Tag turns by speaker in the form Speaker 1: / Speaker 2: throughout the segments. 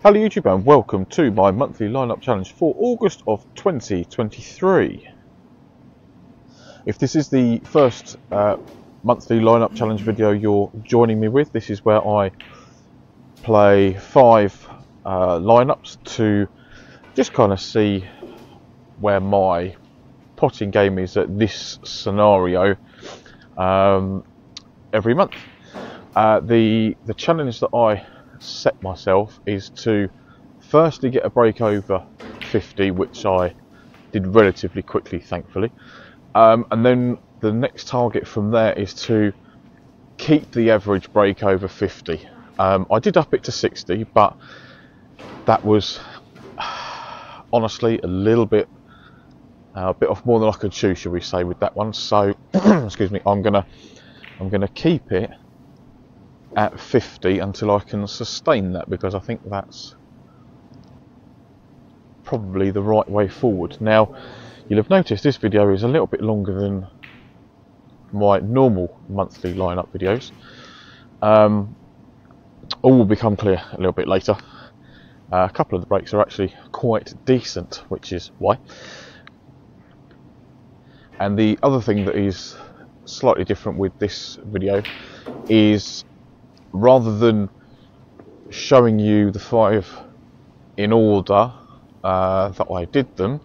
Speaker 1: Hello YouTube and welcome to my monthly lineup challenge for August of 2023. If this is the first monthly lineup challenge video you're joining me with, this is where I play 5 lineups to just kind of see where my potting game is at this scenario every month. The challenge that I set myself is to firstly get a break over 50, which I did relatively quickly, thankfully, and then the next target from there is to keep the average break over 50. I did up it to 60, but that was honestly a little bit off more than I could chew, shall we say, with that one. So excuse me, I'm gonna keep it at 50 until I can sustain that, because I think that's probably the right way forward. Now, you'll have noticed this video is a little bit longer than my normal monthly lineup videos. All will become clear a little bit later. A couple of the breaks are actually quite decent, which is why. And the other thing that is slightly different with this video is, rather than showing you the 5 in order that I did them,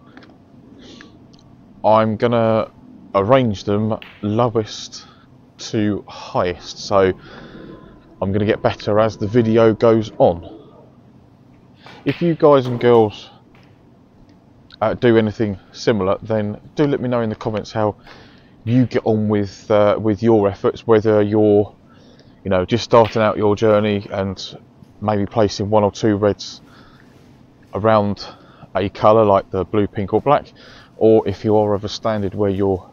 Speaker 1: I'm gonna arrange them lowest to highest, so I'm gonna get better as the video goes on. If you guys and girls do anything similar, then do let me know in the comments how you get on with your efforts, whether you're just starting out your journey and maybe placing 1 or 2 reds around a colour like the blue, pink or black, or if you are of a standard where you're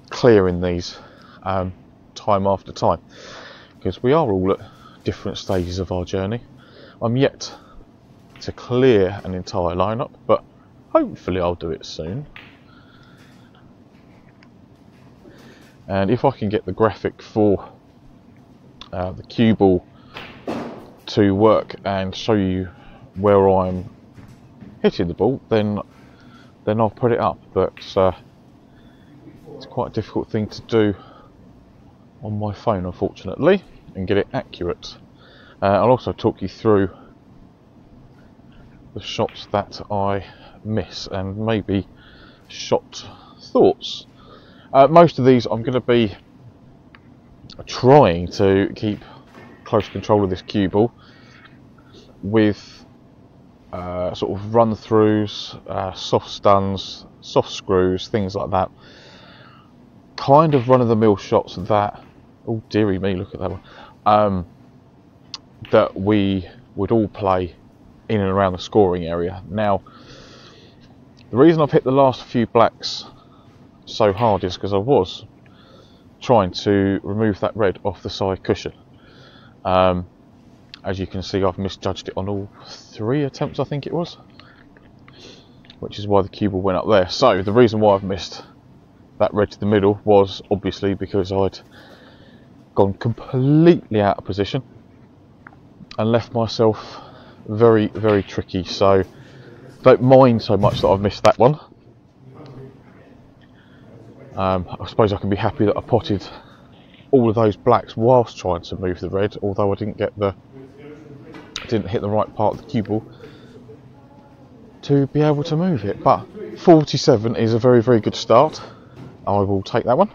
Speaker 1: clearing these time after time, because we are all at different stages of our journey. I'm yet to clear an entire lineup, but hopefully I'll do it soon. And if I can get the graphic for the cue ball to work and show you where I'm hitting the ball, then I'll put it up, but it's quite a difficult thing to do on my phone, unfortunately, and get it accurate. I'll also talk you through the shots that I miss and maybe shot thoughts. Most of these I'm going to be trying to keep close control of this cue ball with sort of run throughs, soft stuns, soft screws, things like that. Kind of run of the mill shots that, oh dearie me, look at that one, that we would all play in and around the scoring area. Now, the reason I've hit the last few blacks so hard is because I was trying to remove that red off the side cushion. As you can see, I've misjudged it on all 3 attempts, I think it was, which is why the cue ball went up there. So the reason why I've missed that red to the middle was obviously because I'd gone completely out of position and left myself very, very tricky. So don't mind so much that I've missed that one. I suppose I can be happy that I potted all of those blacks whilst trying to move the red, although I didn't hit the right part of the cue ball to be able to move it. But 47 is a very, very good start. I will take that one.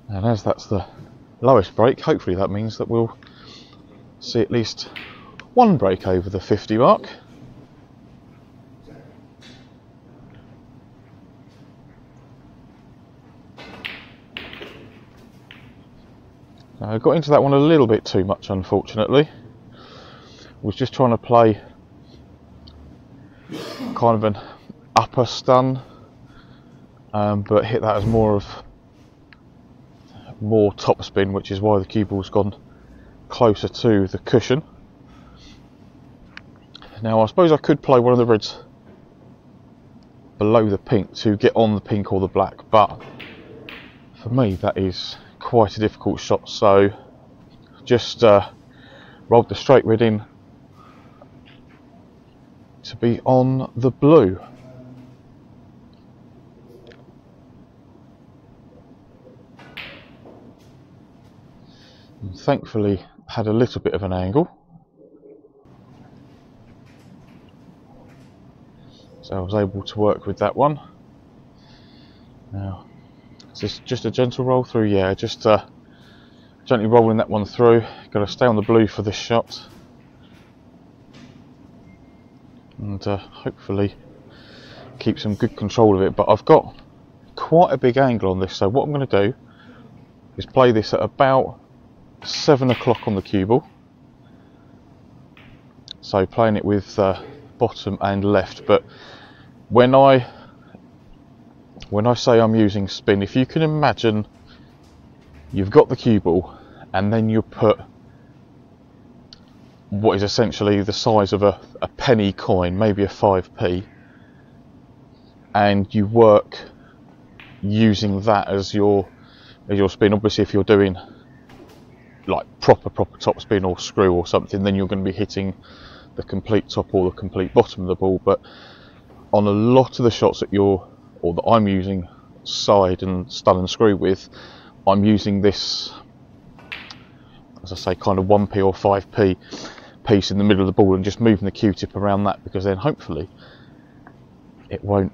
Speaker 1: And as that's the lowest break, hopefully that means that we'll see at least 1 break over the 50 mark. I got into that one a little bit too much, unfortunately. Was just trying to play kind of an upper stun, but hit that as more top spin, which is why the cue ball's gone closer to the cushion. Now, I suppose I could play one of the reds below the pink to get on the pink or the black, but for me that is quite a difficult shot, so just rolled the straight red in to be on the blue. And thankfully had a little bit of an angle, so I was able to work with that one. Now, is this just a gentle roll through? Yeah, just gently rolling that one through. Got to stay on the blue for this shot, and hopefully keep some good control of it. But I've got quite a big angle on this, so what I'm going to do is play this at about 7 o'clock on the cue ball. So playing it with bottom and left. But when I say I'm using spin, if you can imagine you've got the cue ball and then you put what is essentially the size of a penny coin, maybe a 5p, and you work using that as your spin. Obviously if you're doing like proper top spin or screw or something, then you're going to be hitting the complete top or the complete bottom of the ball. But on a lot of the shots that I'm using side and stun and screw with, I'm using this, as I say, kind of 1p or 5p piece in the middle of the ball and just moving the Q-tip around that, because then hopefully it won't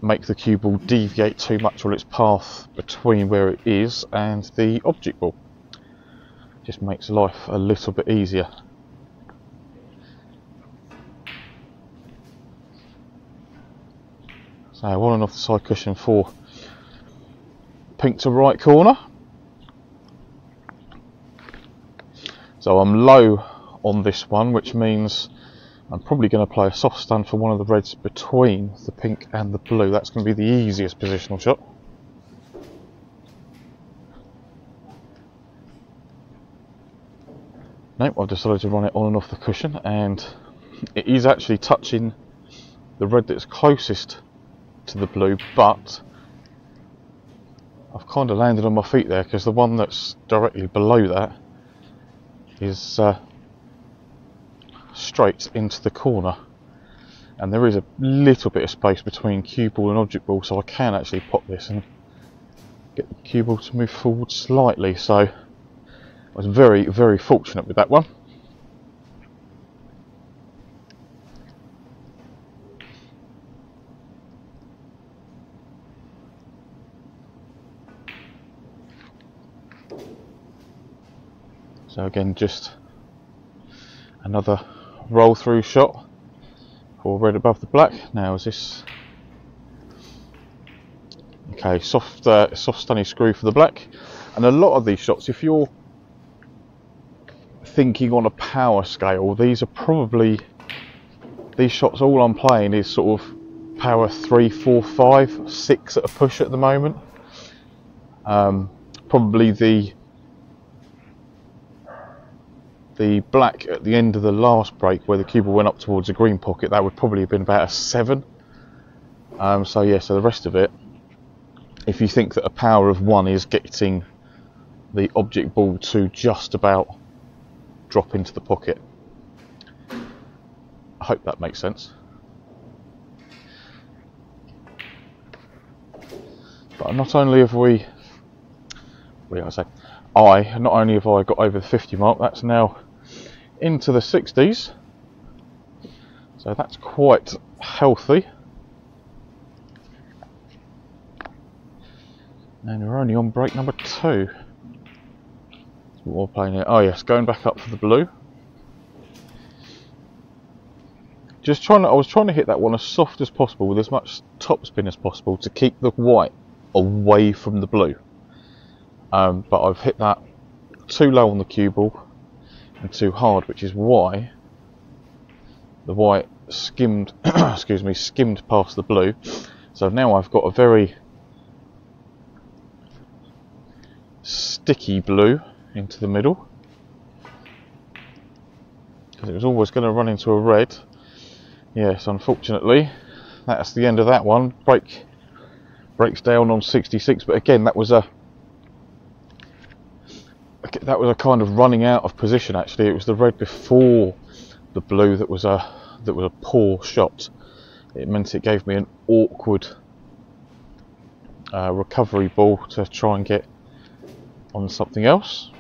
Speaker 1: make the cue ball deviate too much on its path between where it is and the object ball. Just makes life a little bit easier. So on and off the side cushion for pink to right corner. So I'm low on this one, which means I'm probably going to play a soft stun for one of the reds between the pink and the blue. That's going to be the easiest positional shot. Nope, I've decided to run it on and off the cushion, and it is actually touching the red that's closest to the blue, but I've kind of landed on my feet there, because the one that's directly below that is straight into the corner, and there is a little bit of space between cue ball and object ball, so I can actually pop this and get the cue ball to move forward slightly. So I was very, very fortunate with that one. So again, just another roll through shot for red above the black. Now is this okay? Soft stunny screw for the black. And a lot of these shots, if you're thinking on a power scale, these shots, all I'm playing is sort of power 3, 4, 5, 6 at a push at the moment. Probably the black at the end of the last break, where the cue ball went up towards the green pocket, that would probably have been about a 7. So yeah, so the rest of it, if you think that a power of 1 is getting the object ball to just about drop into the pocket, I hope that makes sense. But not only have not only have I got over the 50 mark, that's now into the 60s, so that's quite healthy. And we're only on break number 2. What we're playing here. Oh yes, going back up for the blue. I was trying to hit that one as soft as possible with as much top spin as possible to keep the white away from the blue. But I've hit that too low on the cue ball and too hard, which is why the white skimmed skimmed past the blue. So now I've got a very sticky blue into the middle, because it was always going to run into a red. Yes, unfortunately that's the end of that one. Breaks down on 66, but again, that was a that was a kind of running out of position. Actually, it was the red before the blue that was a poor shot. It meant it gave me an awkward recovery ball to try and get on something else.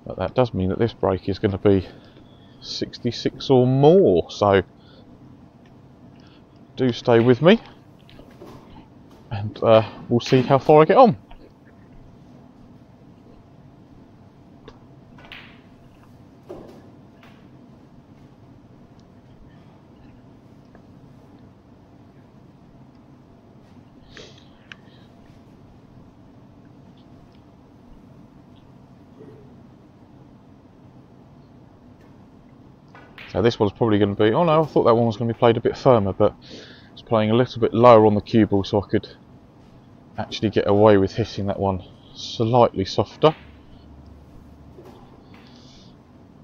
Speaker 1: But that does mean that this break is going to be 66 or more, so do stay with me and we'll see how far I get on. So this one's probably going to be, oh no, I thought that one was going to be played a bit firmer, but it's playing a little bit lower on the cue ball, so I could actually get away with hitting that one slightly softer.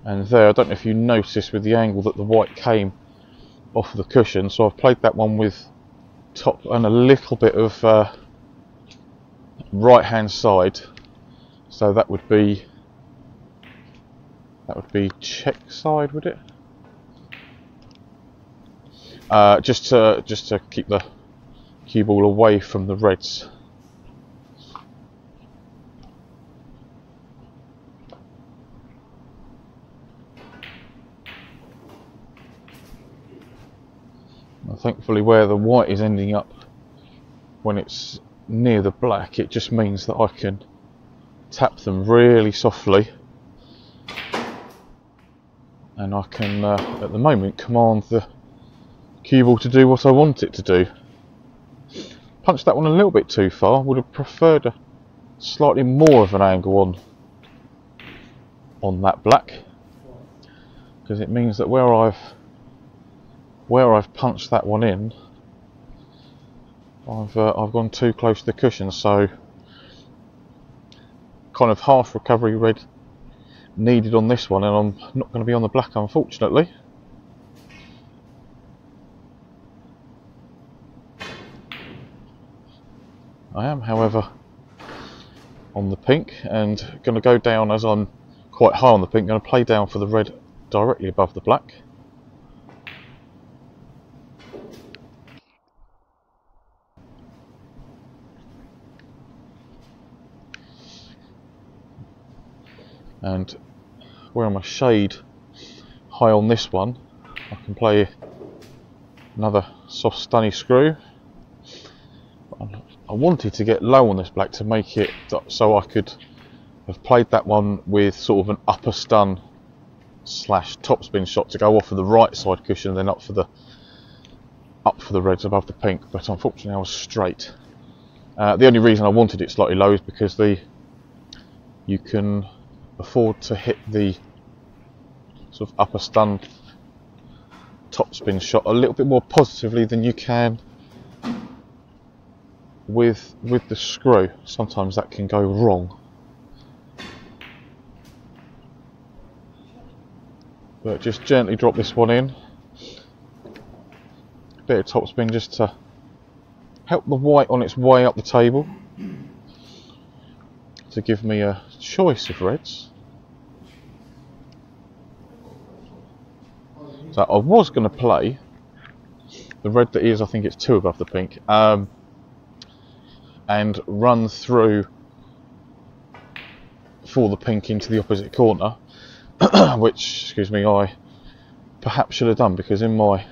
Speaker 1: And there, I don't know if you noticed with the angle that the white came off of the cushion, so I've played that one with top and a little bit of right hand side, so that would be check side, would it? Just to keep the cue ball away from the reds. Now, thankfully, where the white is ending up when it's near the black, it just means that I can tap them really softly, and I can at the moment command the cue ball to do what I want it to do. Punched that one a little bit too far. Would have preferred a slightly more of an angle on that black, because it means that where I've punched that one in, I've gone too close to the cushion, so kind of half recovery red needed on this one, and I'm not going to be on the black, unfortunately. I am, however, on the pink, and going to go down, as I'm quite high on the pink, going to play down for the red directly above the black. And where I'm a shade high on this one, I can play another soft stunny screw. I wanted to get low on this black to make it so I could have played that one with sort of an upper stun slash topspin shot to go off of the right side cushion and then up for the reds above the pink, but unfortunately I was straight. The only reason I wanted it slightly low is because you can afford to hit the sort of upper stun topspin shot a little bit more positively than you can with the screw. Sometimes that can go wrong. But just gently drop this one in. A bit of topspin just to help the white on its way up the table, to give me a choice of reds. So I was going to play the red that is, I think it's 2 above the pink, and run through for the pink into the opposite corner, which, excuse me, I perhaps should have done, because in my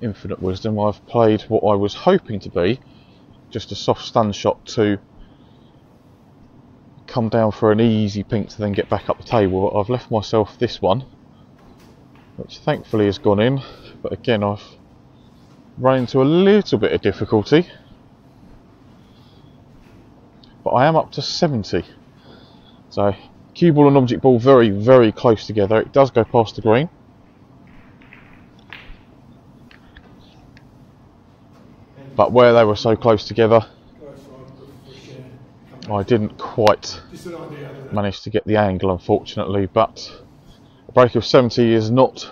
Speaker 1: infinite wisdom I've played what I was hoping to be just a soft stun shot to come down for an easy pink to then get back up the table. I've left myself this one, which thankfully has gone in, but again I've run into a little bit of difficulty. But I am up to 70. So cue ball and object ball very, very close together. It does go past the green. But where they were so close together, I didn't quite manage to get the angle, unfortunately. But a break of 70 is not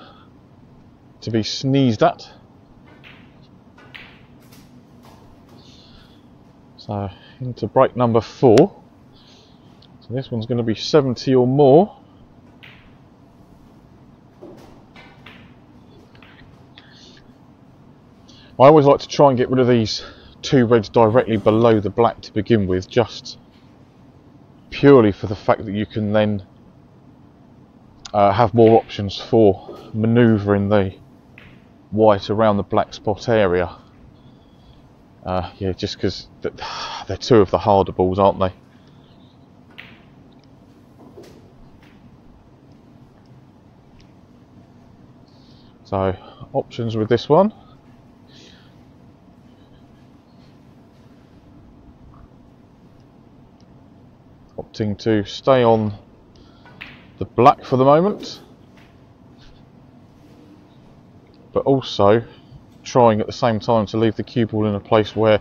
Speaker 1: to be sneezed at. So into break number 4. So this one's going to be 70 or more. I always like to try and get rid of these 2 reds directly below the black to begin with, just purely for the fact that you can then have more options for manoeuvring the white around the black spot area. Yeah, just because they're 2 of the harder balls, aren't they? So, options with this one. Opting to stay on the black for the moment, but also trying at the same time to leave the cue ball in a place where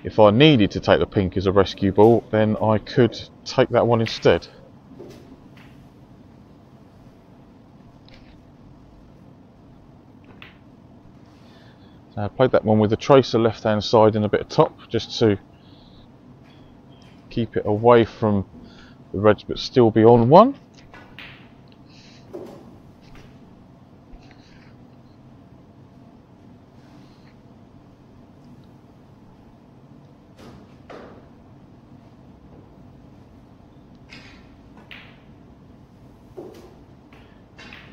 Speaker 1: if I needed to take the pink as a rescue ball, then I could take that one instead. So I played that one with the tracer left hand side and a bit of top, just to keep it away from the reds but still be on one.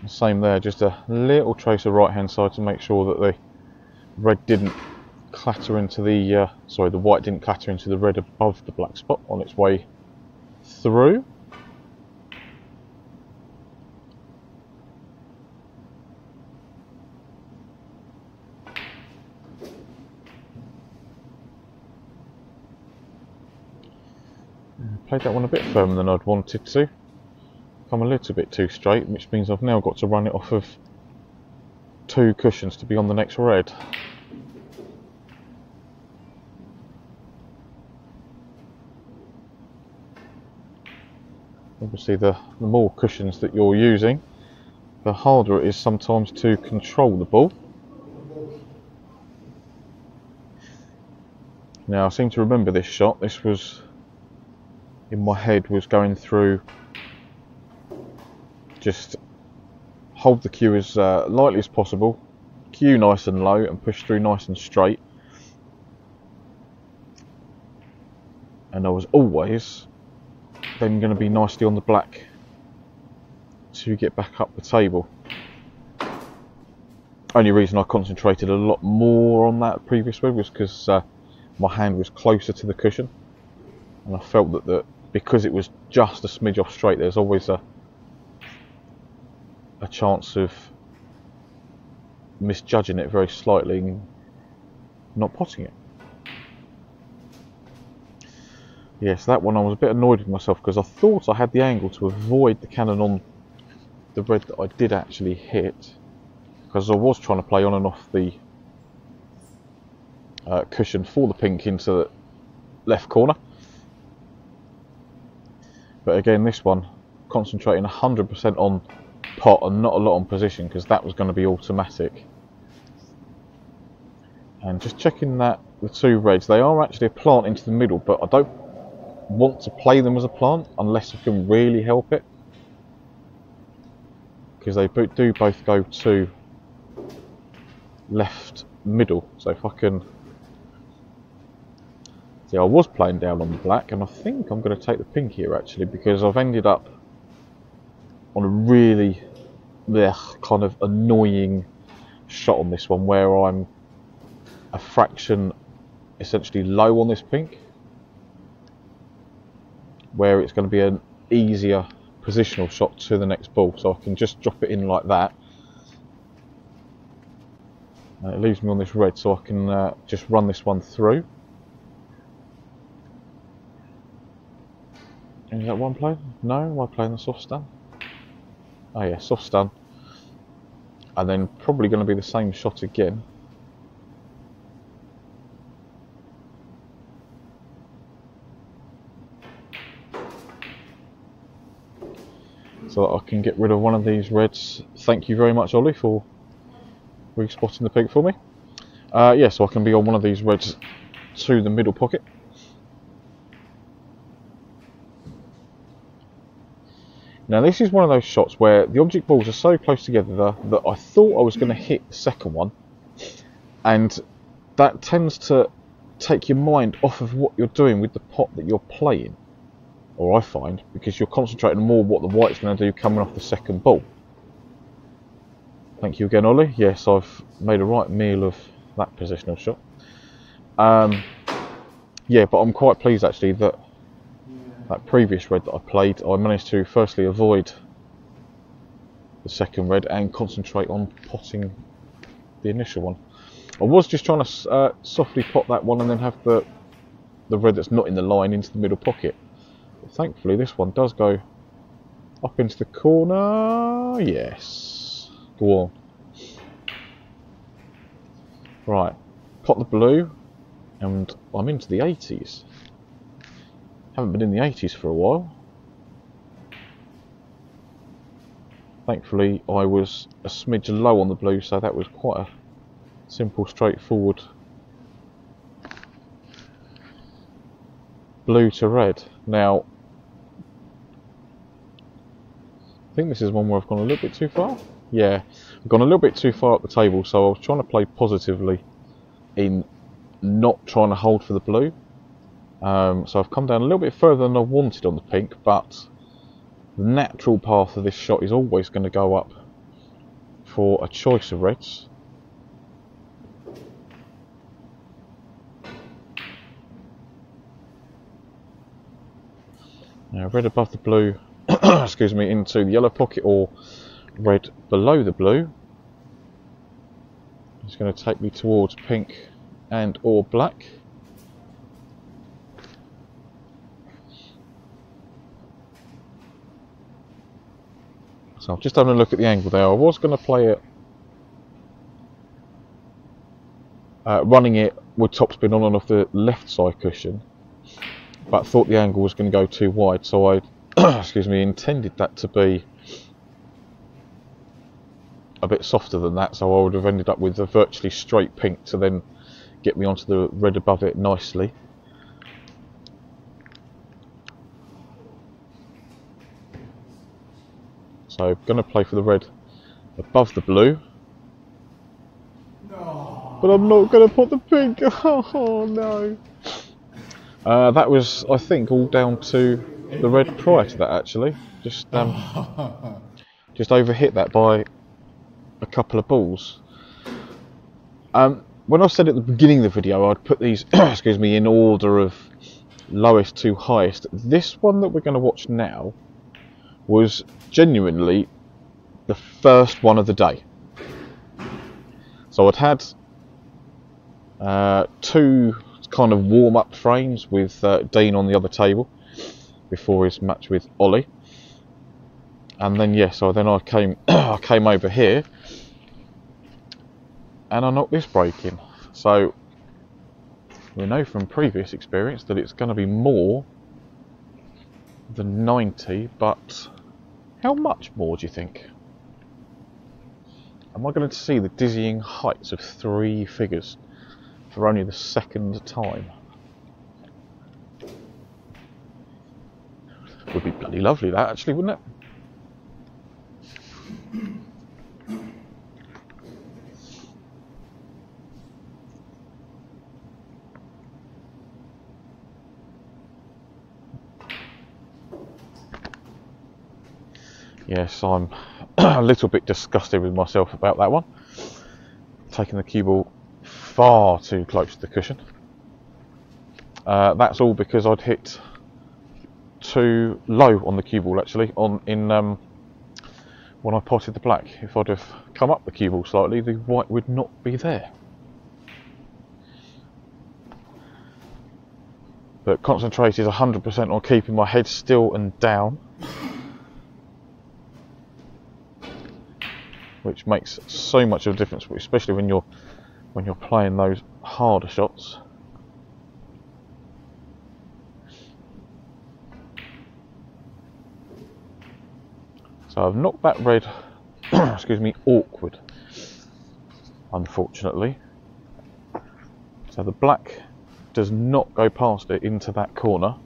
Speaker 1: Same there, just a little tracer right hand side to make sure that the red didn't clatter into the the white didn't clatter into the red above the black spot on its way through. Played that one a bit firmer than I'd wanted to. Come a little bit too straight, which means I've now got to run it off of 2 cushions to be on the next red. Obviously the more cushions that you're using, the harder it is sometimes to control the ball. Now I seem to remember this shot. This was in my head, was going through, just hold the cue as lightly as possible, cue nice and low and push through nice and straight, and I was always then going to be nicely on the black to get back up the table. Only reason I concentrated a lot more on that previous red was because my hand was closer to the cushion, and I felt that because it was just a smidge off straight, there's always a chance of misjudging it very slightly and not potting it. Yes, that one I was a bit annoyed with myself because I thought I had the angle to avoid the cannon on the red that I did actually hit, because I was trying to play on and off the cushion for the pink into the left corner. But again, this one, concentrating 100% on pot and not a lot on position, because that was going to be automatic. And just checking that the 2 reds, they are actually a plant into the middle, but I don't want to play them as a plant unless I can really help it, because they do both go to left middle. So if I can see, I was playing down on the black, and I think I'm going to take the pink here actually, because I've ended up on a really kind of annoying shot on this one where I'm a fraction essentially low on this pink, where it's going to be an easier positional shot to the next ball, so I can just drop it in like that. It leaves me on this red, so I can just run this one through. Is that one played? No, am I playing the soft stun? Oh yeah, soft stun. And then probably going to be the same shot again. So that I can get rid of one of these reds. Thank you very much, Ollie, for re-spotting the pink for me. Yeah, so I can be on one of these reds to the middle pocket. Now this is one of those shots where the object balls are so close together that I thought I was going to hit the second one, and that tends to take your mind off of what you're doing with the pot that you're playing, or I find, because you're concentrating more what the white's going to do coming off the second ball. Thank you again, Ollie. Yes, I've made a right meal of that positional shot. Yeah, but I'm quite pleased actually that that previous red that I played, I managed to firstly avoid the second red and concentrate on potting the initial one. I was just trying to softly pot that one and then have the red that's not in the line into the middle pocket. But thankfully this one does go up into the corner. Yes. Go on. Right. Pot the blue and I'm into the 80s. Haven't been in the 80s for a while. Thankfully I was a smidge low on the blue, so that was quite a simple, straightforward blue to red. Now I think this is one where I've gone a little bit too far. Yeah, I've gone a little bit too far up the table, so I was trying to play positively in not trying to hold for the blue. So I've come down a little bit further than I wanted on the pink, but the natural path of this shot is always going to go up for a choice of reds. Now red above the blue, excuse me, into the yellow pocket, or red below the blue. It's going to take me towards pink and or black. So I'm just having a look at the angle there. I was going to play it, running it with topspin on and off the left side cushion, but thought the angle was going to go too wide, so I excuse me, intended that to be a bit softer than that, so I would have ended up with a virtually straight pink to then get me onto the red above it nicely. So I'm going to play for the red above the blue. No. But I'm not going to put the pink. Oh no. That was, I think, all down to the red prior to that actually. Just overhit that by a couple of balls. When I said at the beginning of the video I'd put these excuse me, in order of lowest to highest, this one that we're going to watch now was genuinely the first one of the day. So I'd had two kind of warm-up frames with Dean on the other table before his match with Ollie, and then yes, so then I came I came over here and I knocked this break in. So we know from previous experience that it's going to be more than 90, but how much more do you think? Am I going to see the dizzying heights of 3 figures for only the second time? Would be bloody lovely that actually, wouldn't it? Yes, I'm a little bit disgusted with myself about that one. Taking the cue ball far too close to the cushion. That's all because I'd hit too low on the cue ball actually when I potted the black. If I'd have come up the cue ball slightly, the white would not be there. But concentrated 100% on keeping my head still and down, which makes so much of a difference, especially when you're playing those harder shots. So I've knocked that red, excuse me, awkward, unfortunately. So the black does not go past it into that corner.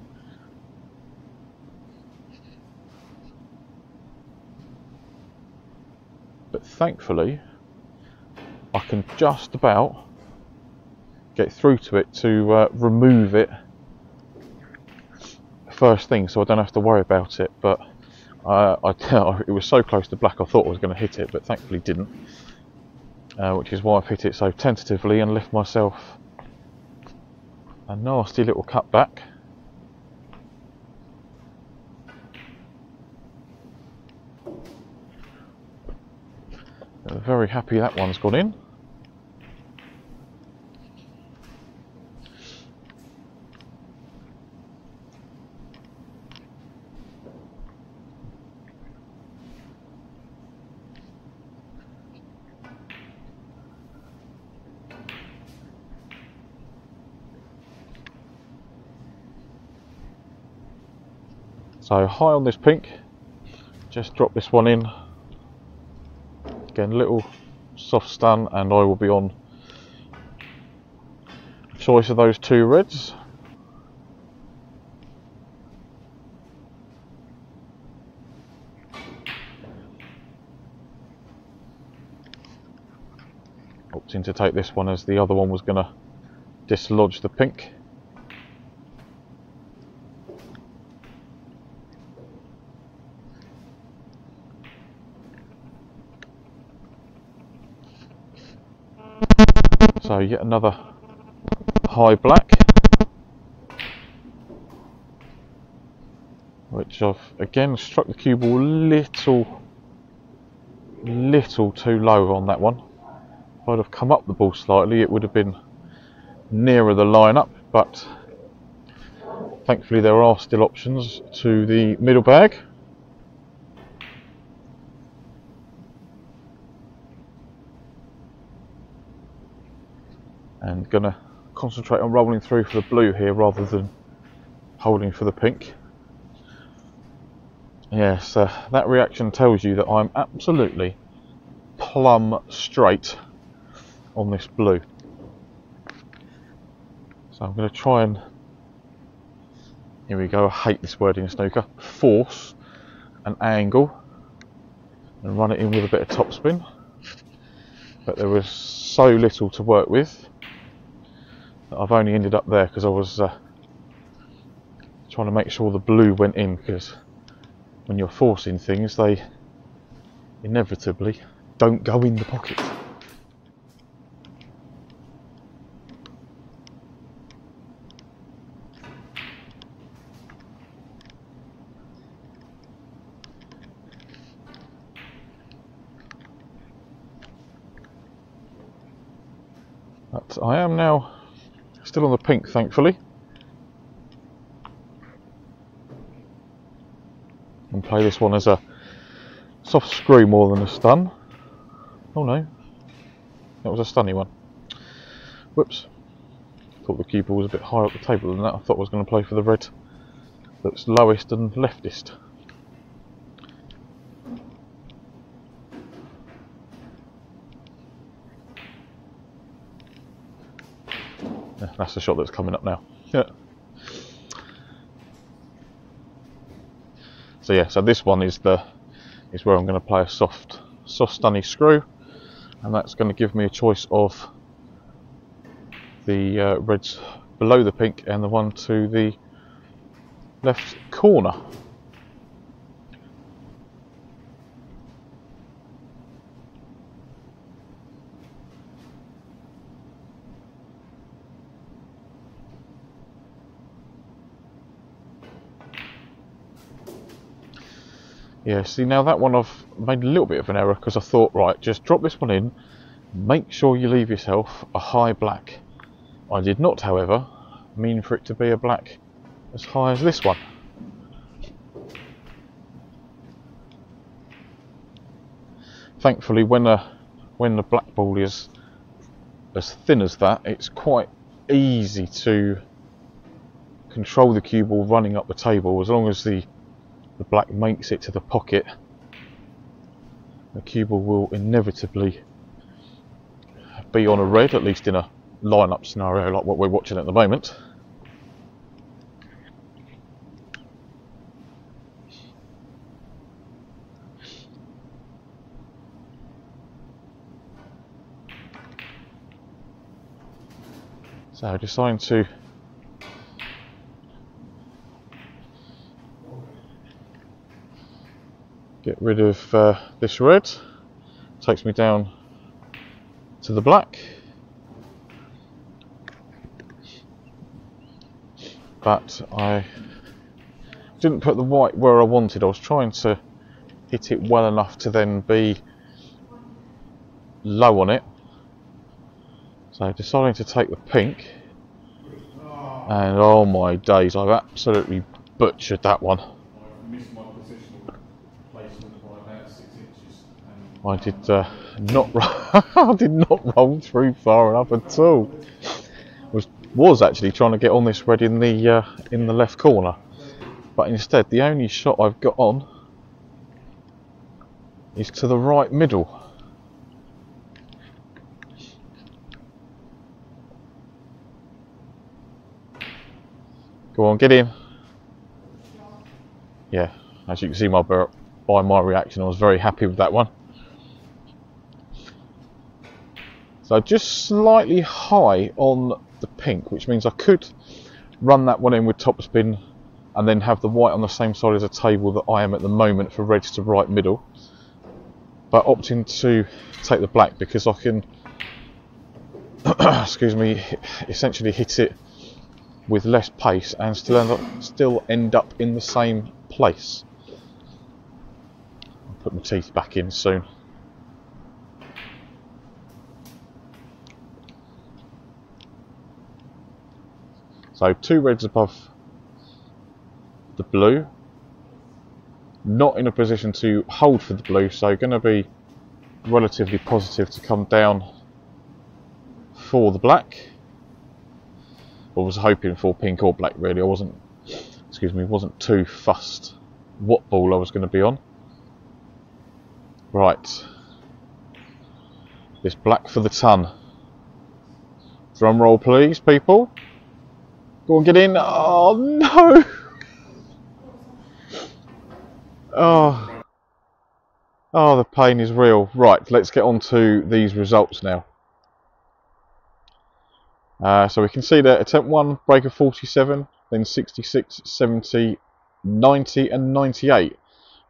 Speaker 1: but thankfully I can just about get through to it to remove it first thing, so I don't have to worry about it. But it was so close to black I thought I was going to hit it, but thankfully didn't, which is why I've hit it so tentatively and left myself a nasty little cutback. Very happy that one's gone in. So high on this pink, just drop this one in. Again, little soft stun, and I will be on choice of those two reds. Opting to take this one as the other one was going to dislodge the pink. So yet another high black, which I've again struck the cue ball little too low on that one. If I'd have come up the ball slightly, it would have been nearer the lineup, but thankfully there are still options to the middle bag. And gonna concentrate on rolling through for the blue here rather than holding for the pink. Yes, that reaction tells you that I'm absolutely plumb straight on this blue. So I'm going to try and, here we go, I hate this word in snooker, force an angle and run it in with a bit of topspin. But there was so little to work with that I've only ended up there because I was trying to make sure the blue went in, because when you're forcing things they inevitably don't go in the pocket. But I am now still on the pink, thankfully, and play this one as a soft screw more than a stun. Oh no, that was a stunny one. Whoops, thought the cue ball was a bit higher up the table than that. I thought I was going to play for the red that's lowest and leftist. Yeah, that's the shot that's coming up now. Yeah. So yeah, so this one is where I'm going to play a soft stunny screw, and that's going to give me a choice of the reds below the pink and the one to the left corner. Yeah, see, now that one I've made a little bit of an error, because I thought, right, just drop this one in, make sure you leave yourself a high black. I did not, however, mean for it to be a black as high as this one. Thankfully, when the black ball is as thin as that, it's quite easy to control the cue ball running up the table. As long as the black makes it to the pocket, the cue ball will inevitably be on a red, at least in a line-up scenario like what we're watching at the moment. So deciding to get rid of this red. Takes me down to the black. But I didn't put the white where I wanted. I was trying to hit it well enough to then be low on it. So deciding to take the pink, and oh my days, I've absolutely butchered that one.
Speaker 2: I missed my positional placement by about 6 inches.
Speaker 1: I did not I did not roll through far enough at all. Was actually trying to get on this red in the left corner, but instead the only shot I've got on is to the right middle. Go on, get in. Yeah, as you can see by my reaction, I was very happy with that one. So just slightly high on the pink, which means I could run that one in with topspin and then have the white on the same side as the table that I am at the moment for reds to right middle, but opting to take the black because I can excuse me, essentially hit it with less pace and still end up in the same place. I'll put my teeth back in soon. So 2 reds above the blue, not in a position to hold for the blue, so going to be relatively positive to come down for the black. I was hoping for pink or black really. I wasn't too fussed what ball I was going to be on. Right, this black for the ton. Drum roll please, people. Go on, get in. Oh no! Oh, the pain is real. Right, let's get on to these results now. So we can see that attempt 1, break of 47, then 66, 70, 90 and 98.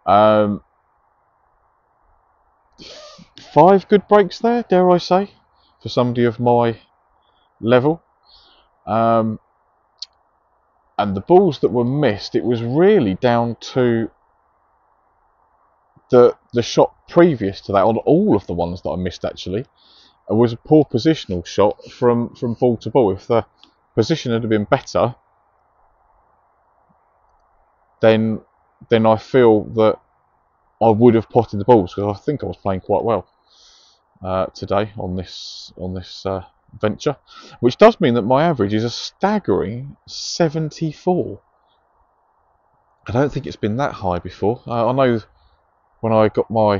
Speaker 1: 5 good breaks there, dare I say, for somebody of my level. And the balls that were missed, it was really down to the shot previous to that, on all of the ones that I missed actually. It was a poor positional shot from ball to ball. If the position had been better, then I feel that I would have potted the balls, because I think I was playing quite well today on this venture, which does mean that my average is a staggering 74. I don't think it's been that high before. I know when I got my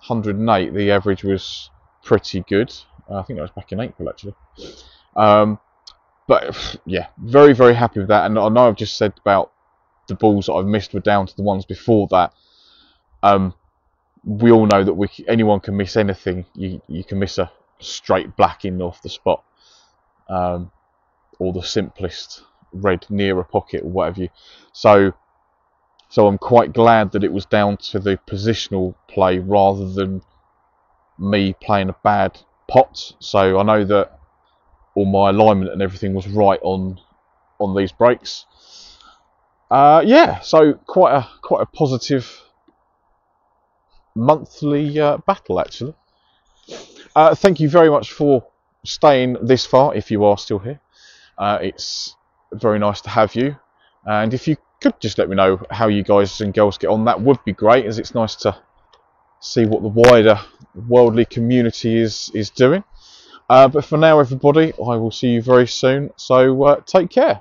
Speaker 1: 108, the average was pretty good. I think that was back in April actually. But yeah, very, very happy with that. And I know I've just said about the balls that I've missed were down to the ones before that. We all know that anyone can miss anything. You can miss a straight black in off the spot, or the simplest red near a pocket or whatever. So I'm quite glad that it was down to the positional play rather than me playing a bad pot. So I know that all my alignment and everything was right on these breaks. Yeah, so quite a positive monthly battle actually. Thank you very much for staying this far if you are still here. It's very nice to have you, and if you could just let me know how you guys and girls get on, that would be great, as it's nice to see what the wider worldly community is doing. But for now everybody, I will see you very soon, so take care.